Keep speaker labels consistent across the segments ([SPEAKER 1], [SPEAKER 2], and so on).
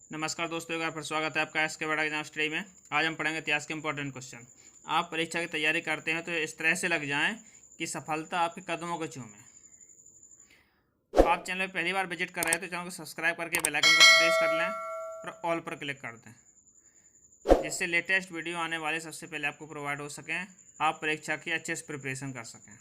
[SPEAKER 1] नमस्कार दोस्तों, एक बार फिर स्वागत है आपका एस के बड़ा एग्जाम स्टडी में। आज हम पढ़ेंगे इतिहास के इंपॉर्टेंट क्वेश्चन। आप परीक्षा की तैयारी करते हैं तो इस तरह से लग जाएं कि सफलता आपके कदमों को चूमे। आप चैनल पर पहली बार विजिट कर रहे हैं तो चैनल को सब्सक्राइब करके बेल आइकन को प्रेस कर लें और ऑल पर क्लिक कर दें, जिससे लेटेस्ट वीडियो आने वाले सबसे पहले आपको प्रोवाइड हो सकें, आप परीक्षा की अच्छे से प्रिपरेशन कर सकें।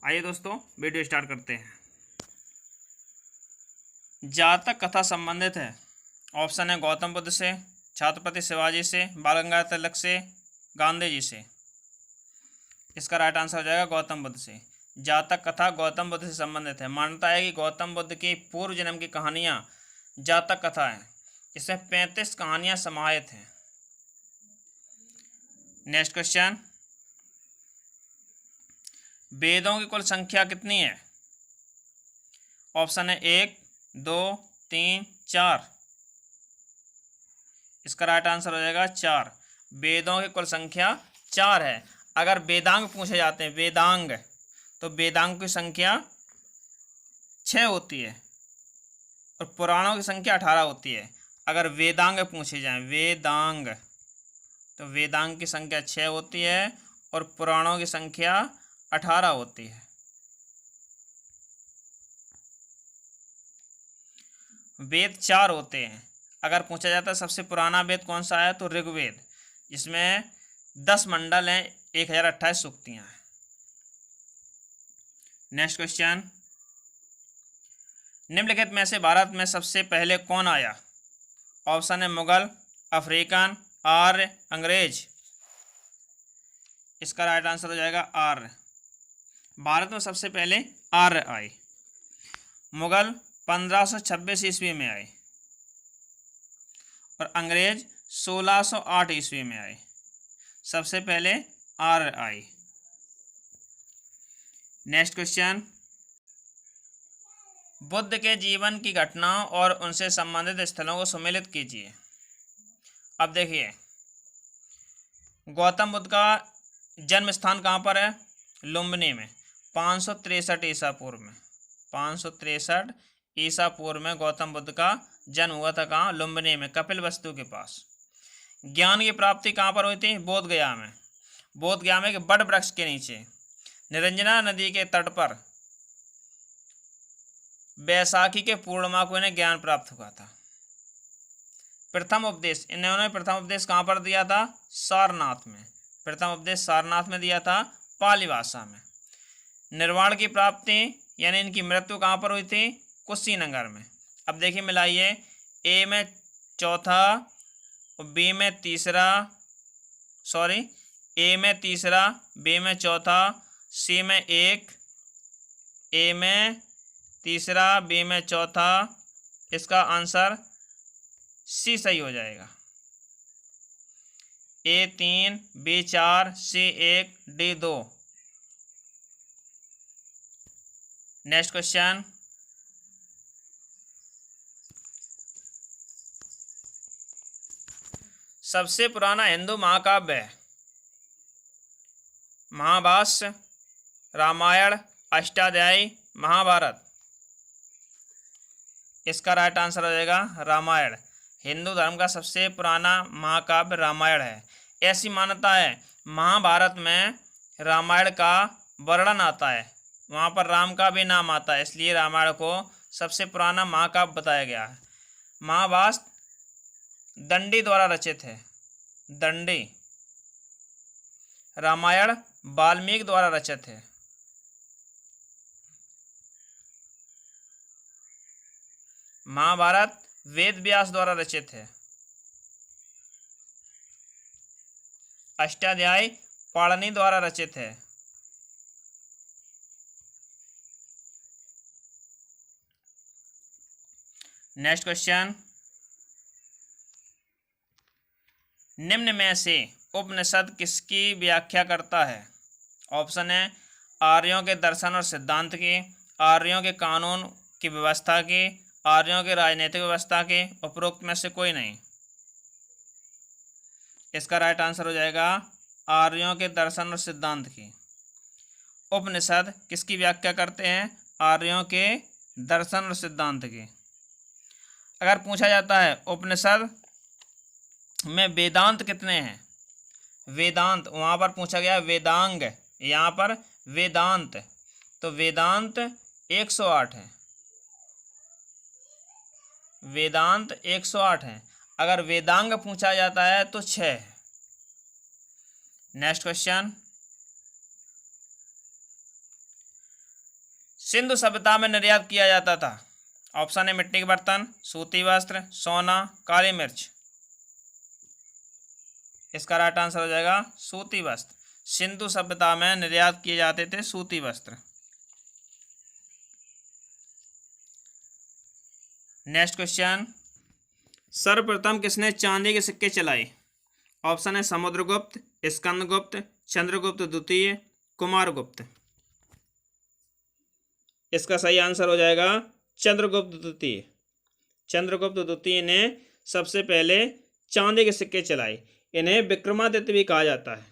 [SPEAKER 1] आइए दोस्तों, वीडियो स्टार्ट करते हैं। जातक कथा संबंधित है। ऑप्शन है गौतम बुद्ध से, छत्रपति शिवाजी से, बाल गंगाधर तिलक से, गांधी जी से। इसका राइट आंसर हो जाएगा गौतम बुद्ध से। जातक कथा गौतम बुद्ध से संबंधित है। मान्यता है कि गौतम बुद्ध की पूर्व जन्म की कहानियां जातक कथा है। इसमें 35 कहानियां समाहित हैं। नेक्स्ट क्वेश्चन, वेदों की कुल संख्या कितनी है? ऑप्शन है 1, 2, 3, 4। इसका राइट आंसर हो जाएगा 4। वेदों की कुल संख्या 4 है। अगर वेदांग पूछे जाते हैं, वेदांग, तो वेदांग की संख्या 6 होती है और पुराणों की संख्या 18 होती है। अगर वेदांग पूछे जाएं, वेदांग, तो वेदांग की संख्या 6 होती है और पुराणों की संख्या 18 होती है। वेद 4 होते हैं। अगर पूछा जाता है सबसे पुराना वेद कौन सा है, तो ऋग्वेद, जिसमें 10 मंडल हैं, 1028 सूक्तियां हैं। नेक्स्ट क्वेश्चन, निम्नलिखित में से भारत में सबसे पहले कौन आया? ऑप्शन है मुगल, अफ्रीकन, आर्य, अंग्रेज। इसका राइट आंसर हो जाएगा आर्य। भारत में सबसे पहले आर्य आए। मुगल 1526 ईस्वी में आए और अंग्रेज 1608 ईस्वी में आए। सबसे पहले आर्य आए। नेक्स्ट क्वेश्चन, बुद्ध के जीवन की घटनाओं और उनसे संबंधित स्थलों को सम्मिलित कीजिए। अब देखिए, गौतम बुद्ध का जन्म स्थान कहाँ पर है? लुम्बिनी में। 563 ईसा पूर्व में, 563 ईसा पूर्व में गौतम बुद्ध का जन्म हुआ था। कहाँ? लुम्बिनी में, कपिलवस्तु के पास। ज्ञान की प्राप्ति कहाँ पर हुई थी? बोध गया में। बोध गया में एक बड़ वृक्ष के नीचे, निरंजना नदी के तट पर, बैसाखी के पूर्णिमा को इन्हें ज्ञान प्राप्त हुआ था। प्रथम उपदेश इन्होंने प्रथम उपदेश कहाँ पर दिया था? सारनाथ में। प्रथम उपदेश सारनाथ में दिया था, पाली भाषा में। निर्वाण की प्राप्ति यानी इनकी मृत्यु कहाँ पर हुई थी? कुशीनगर में। अब देखिए मिलाइए, ए में चौथा और बी में तीसरा, सॉरी, ए में तीसरा, बी में चौथा, सी में 1, ए में तीसरा, बी में चौथा। इसका आंसर सी सही हो जाएगा। ए 3, बी 4, सी 1, डी 2। नेक्स्ट क्वेश्चन, सबसे पुराना हिंदू महाकाव्य है? महाभाष्य, रामायण, अष्टाध्यायी, महाभारत। इसका राइट आंसर हो जाएगा रामायण। हिंदू धर्म का सबसे पुराना महाकाव्य रामायण है। ऐसी मान्यता है, महाभारत में रामायण का वर्णन आता है, वहाँ पर राम का भी नाम आता है, इसलिए रामायण को सबसे पुराना महाकाव्य बताया गया है। महाभारत दंडी द्वारा रचित है, दंडी। रामायण वाल्मीकि द्वारा रचित है। महाभारत वेद व्यास द्वारा रचित है। अष्टाध्यायी पाणिनि द्वारा रचित है। नेक्स्ट क्वेश्चन, निम्न में से उपनिषद किसकी व्याख्या करता है? ऑप्शन है आर्यों के दर्शन और सिद्धांत की, आर्यों के कानून की व्यवस्था की, आर्यों की राजनीतिक व्यवस्था की, उपरोक्त में से कोई नहीं। इसका राइट आंसर हो जाएगा आर्यों के दर्शन और सिद्धांत की। उपनिषद किसकी व्याख्या करते हैं? आर्यों के दर्शन और सिद्धांत की। अगर पूछा जाता है उपनिषद में वेदांत कितने हैं, वेदांत वहाँ पर पूछा गया वेदांग, यहाँ पर वेदांत, तो वेदांत 108 है, वेदांत 108 है। अगर वेदांग पूछा जाता है तो 6 है। नेक्स्ट क्वेश्चन, सिंधु सभ्यता में निर्यात किया जाता था। ऑप्शन है मिट्टी के बर्तन, सूती वस्त्र, सोना, काली मिर्च। इसका राइट आंसर हो जाएगा सूती वस्त्र। सिंधु सभ्यता में निर्यात किए जाते थे सूती वस्त्र। नेक्स्ट क्वेश्चन, सर्वप्रथम किसने चांदी के सिक्के चलाए। ऑप्शन है समुद्रगुप्त, स्कंदगुप्त, चंद्रगुप्त द्वितीय, कुमारगुप्त। इसका सही आंसर हो जाएगा चंद्रगुप्त द्वितीय। चंद्रगुप्त द्वितीय ने सबसे पहले चांदी के सिक्के चलाए। इन्हें विक्रमादित्य भी कहा जाता है।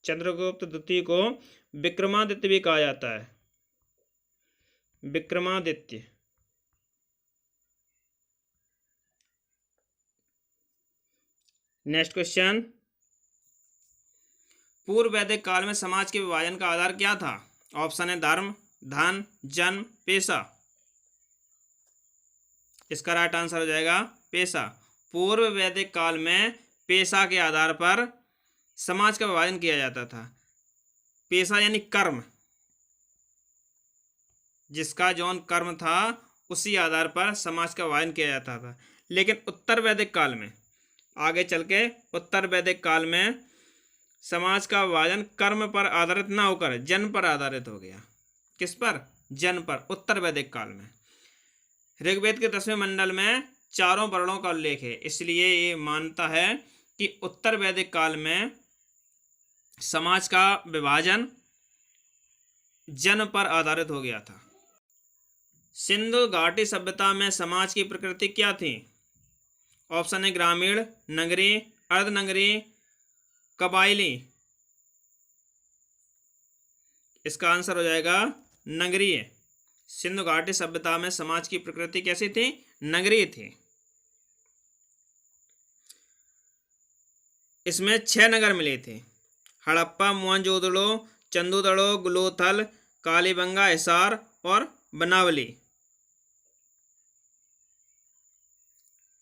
[SPEAKER 1] चंद्रगुप्त द्वितीय को विक्रमादित्य भी कहा जाता है, विक्रमादित्य। नेक्स्ट क्वेश्चन, पूर्व वैदिक काल में समाज के विभाजन का आधार क्या था। ऑप्शन है धर्म, धन, जन्म, पेशा। इसका राइट आंसर हो जाएगा पेशा। पूर्व वैदिक काल में पेशा के आधार पर समाज का विभाजन किया जाता था। पेशा यानी कर्म, जिसका जौन कर्म था उसी आधार पर समाज का विभाजन किया जाता था। लेकिन उत्तर वैदिक काल में, आगे चल के उत्तर वैदिक काल में समाज का विभाजन कर्म पर आधारित न होकर जन्म पर आधारित हो गया। किस पर, जन्म पर, उत्तर वैदिक काल में। ऋग्वेद के 10वें मंडल में चारों वर्णों का उल्लेख है, इसलिए ये मानता है कि उत्तर वैदिक काल में समाज का विभाजन जन्म पर आधारित हो गया था। सिंधु घाटी सभ्यता में समाज की प्रकृति क्या थी। ऑप्शन है ग्रामीण, नगरीय, अर्धनगरीय, कबायली। इसका आंसर हो जाएगा नगरीय। सिंधु घाटी सभ्यता में समाज की प्रकृति कैसी थी, नगरीय थी। इसमें 6 नगर मिले थे, हड़प्पा, मोहनजोदड़ो, चंदूदड़ो, गुलोथल, कालीबंगा, हिसार और बनावली।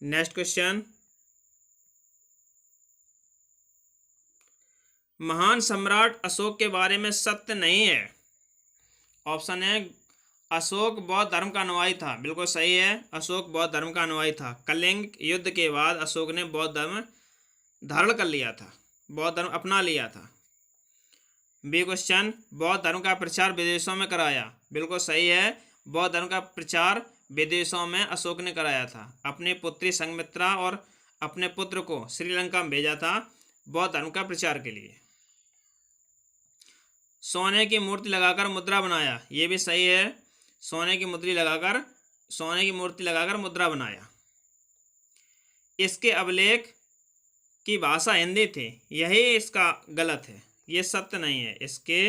[SPEAKER 1] नेक्स्ट क्वेश्चन, महान सम्राट अशोक के बारे में सत्य नहीं है। ऑप्शन है अशोक बौद्ध धर्म का अनुयायी था, बिल्कुल सही है, अशोक बौद्ध धर्म का अनुयायी था। कलिंग युद्ध के बाद अशोक ने बौद्ध धर्म धारण कर लिया था, बौद्ध धर्म अपना लिया था। बी क्वेश्चन, बौद्ध धर्म का प्रचार विदेशों में कराया, बिल्कुल सही है, बौद्ध धर्म का प्रचार विदेशों में अशोक ने कराया था। अपनी पुत्री संघमित्रा और अपने पुत्र को श्रीलंका में भेजा था बौद्ध धर्म का प्रचार के लिए। सोने की मूर्ति लगाकर मुद्रा बनाया, ये भी सही है, सोने की मूर्ति लगाकर मुद्रा बनाया। इसके अभिलेख की भाषा हिंदी थी, यही इसका गलत है, ये सत्य नहीं है। इसके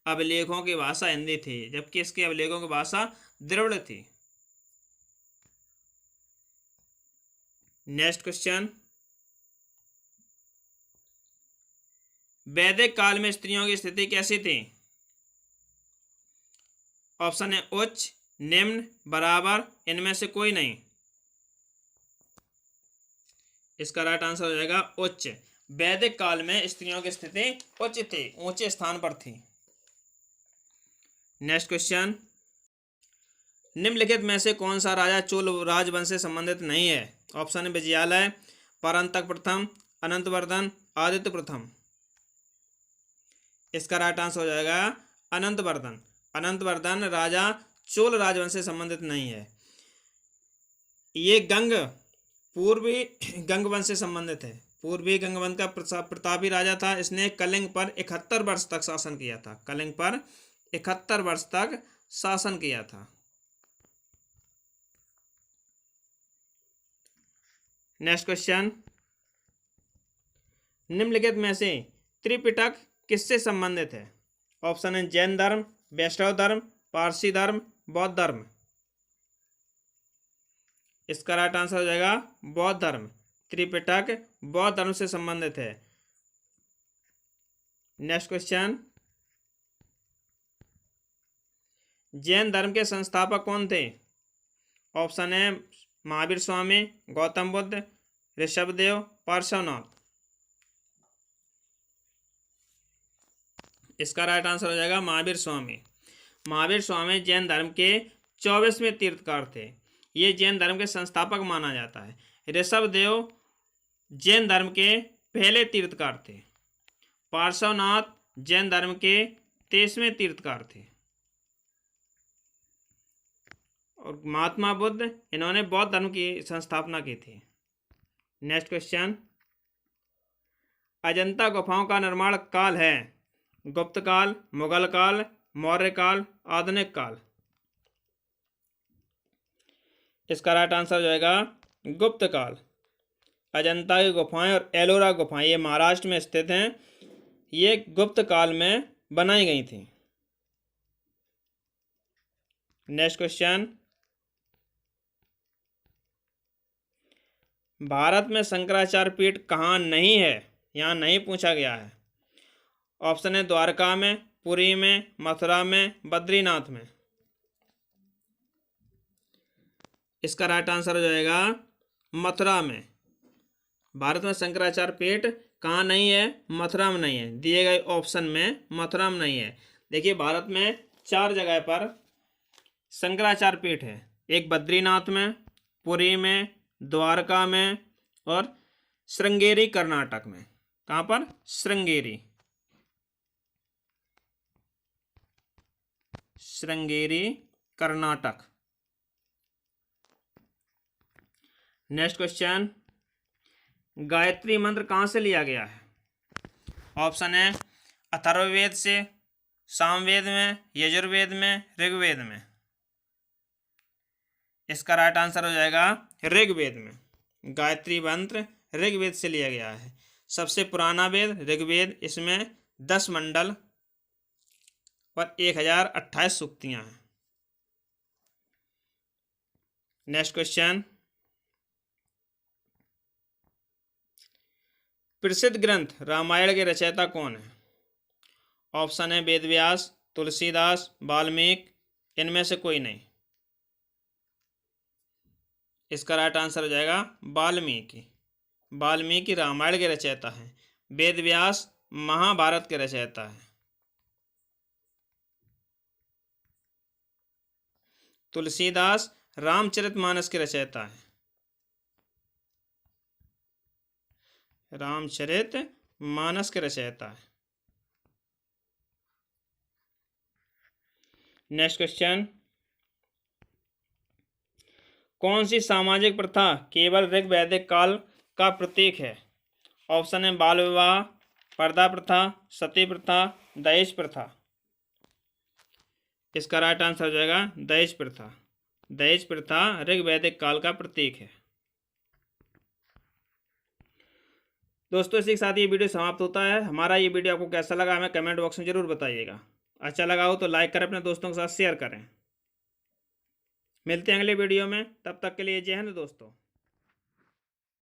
[SPEAKER 1] अभिलेखों की भाषा हिंदी थी, जबकि इसके अभिलेखों की भाषा द्रविड़ थी। नेक्स्ट क्वेश्चन, वैदिक काल में स्त्रियों की स्थिति कैसी थी। ऑप्शन है उच्च, निम्न, बराबर, इनमें से कोई नहीं। इसका राइट आंसर हो जाएगा उच्च। वैदिक काल में स्त्रियों की स्थिति उच्च थी, ऊंचे स्थान पर थी। नेक्स्ट क्वेश्चन, निम्नलिखित में से कौन सा राजा चोल राजवंश से संबंधित नहीं है। ऑप्शन है विजयालय, परंतक प्रथम, अनंतवर्धन, आदित्य प्रथम। इसका राइट आंसर हो जाएगा अनंतवर्धन। अनंतवर्धन राजा चोल राजवंश से संबंधित नहीं है। ये पूर्वी गंग वंश से संबंधित है। पूर्वी गंग वंश का प्रतापी राजा था। इसने कलिंग पर 71 वर्ष तक शासन किया था। कलिंग पर 71 वर्ष तक शासन किया था। नेक्स्ट क्वेश्चन, निम्नलिखित में से त्रिपिटक किससे संबंधित है। ऑप्शन है जैन धर्म, वैष्णव धर्म, पारसी धर्म, बौद्ध धर्म। इसका राइट आंसर हो जाएगा बौद्ध धर्म। त्रिपिटक बौद्ध धर्म से संबंधित है। नेक्स्ट क्वेश्चन, जैन धर्म के संस्थापक कौन थे? ऑप्शन है महावीर स्वामी, गौतम बुद्ध, ऋषभदेव, पार्श्वनाथ। इसका राइट आंसर हो जाएगा महावीर स्वामी। महावीर स्वामी जैन धर्म के 24वें तीर्थकार थे। ये जैन धर्म के संस्थापक माना जाता है। ऋषभदेव जैन धर्म के पहले तीर्थकार थे। पार्श्वनाथ जैन धर्म के 23वें तीर्थकार थे। और महात्मा बुद्ध, इन्होंने बौद्ध धर्म की संस्थापना की थी। नेक्स्ट क्वेश्चन, अजंता गुफाओं का निर्माण काल है? गुप्त काल, मुगल काल, मौर्य काल, आधुनिक काल। इसका राइट आंसर हो जाएगा गुप्त काल। अजंता की गुफाएं और एलोरा गुफाएं ये महाराष्ट्र में स्थित हैं। ये गुप्त काल में बनाई गई थी। नेक्स्ट क्वेश्चन, भारत में शंकराचार्य पीठ कहाँ नहीं है? यहाँ नहीं पूछा गया है। ऑप्शन है द्वारका में, पुरी में, मथुरा में, बद्रीनाथ में। इसका राइट आंसर हो जाएगा मथुरा में। भारत में शंकराचार्य पीठ कहाँ नहीं है? मथुरा में नहीं है। दिए गए ऑप्शन में मथुरा में नहीं है। देखिए, भारत में 4 जगह पर शंकराचार्य पीठ है। एक बद्रीनाथ में, पुरी में, द्वारका में और श्रृंगेरी कर्नाटक में। कहाँ पर? श्रृंगेरी। श्रृंगेरी कर्नाटक। नेक्स्ट क्वेश्चन, गायत्री मंत्र कहाँ से लिया गया है? ऑप्शन है अथर्ववेद से, सामवेद में, यजुर्वेद में, ऋग्वेद में। इसका राइट आंसर हो जाएगा ऋग्वेद में। गायत्री मंत्र ऋग्वेद से लिया गया है। सबसे पुराना वेद ऋग्वेद। इसमें 10 मंडल और 1028 सूक्तियां हैं। नेक्स्ट क्वेश्चन, प्रसिद्ध ग्रंथ रामायण के रचयिता कौन है? ऑप्शन है वेद व्यास, तुलसीदास, वाल्मीकि, इनमें से कोई नहीं। इसका राइट आंसर हो जाएगा वाल्मीकि। वाल्मीकि रामायण के रचयिता हैं। वेद व्यास महाभारत के रचयिता हैं। तुलसीदास रामचरितमानस के रचयिता हैं। रामचरितमानस के रचयिता है। नेक्स्ट क्वेश्चन, कौन सी सामाजिक प्रथा केवल ऋग्वैदिक काल का प्रतीक है? ऑप्शन है बाल विवाह, पर्दा प्रथा, सती प्रथा, दहेज प्रथा। इसका राइट आंसर हो जाएगा दहेज प्रथा। दहेज प्रथा ऋग्वैदिक काल का प्रतीक है। दोस्तों, इसी के साथ ये वीडियो समाप्त होता है। हमारा ये वीडियो आपको कैसा लगा हमें कमेंट बॉक्स में जरूर बताइएगा। अच्छा लगा हो तो लाइक करें, अपने दोस्तों के साथ शेयर करें। मिलते हैं अगले वीडियो में, तब तक के लिए जय हिंद दोस्तों।